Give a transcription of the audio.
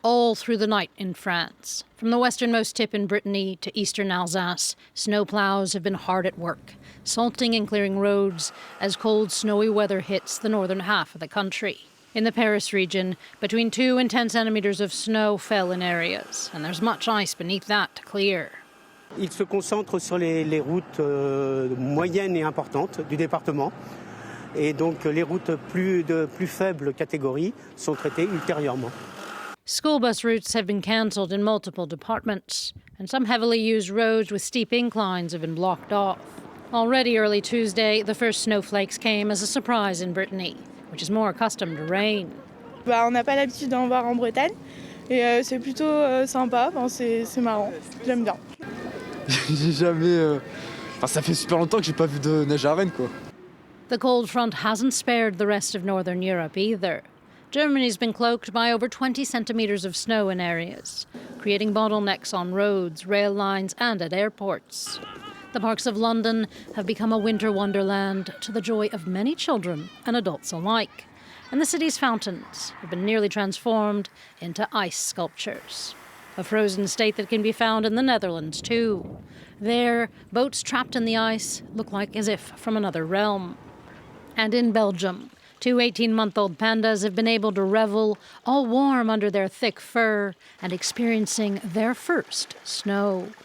all through the night in France. From the westernmost tip in Brittany to eastern Alsace, snowplows have been hard at work, salting and clearing roads as cold, snowy weather hits the northern half of the country. In the Paris region, between 2 and 10 centimeters of snow fell in areas, and there's much ice beneath that to clear. Il se concentre sur les routes moyennes et importantes du département. Et donc les routes de plus faible catégorie sont traitées ultérieurement. School bus routes have been cancelled in multiple departments, and some heavily used roads with steep inclines have been blocked off. Already early Tuesday, the first snowflakes came as a surprise in Brittany, which is more accustomed to rain. On n'a pas l'habitude d'en voir en Bretagne, et c'est plutôt sympa, c'est marrant, j'aime bien. J'ai jamais... ça fait super longtemps que j'ai pas vu de neige à Rennes, quoi. The cold front hasn't spared the rest of northern Europe either. Germany's been cloaked by over 20 centimetres of snow in areas, creating bottlenecks on roads, rail lines and at airports. The parks of London have become a winter wonderland to the joy of many children and adults alike. And the city's fountains have been nearly transformed into ice sculptures. A frozen state that can be found in the Netherlands too. There, boats trapped in the ice look like as if from another realm. And in Belgium, 2 18-month-old pandas have been able to revel, all warm under their thick fur, and experiencing their first snow.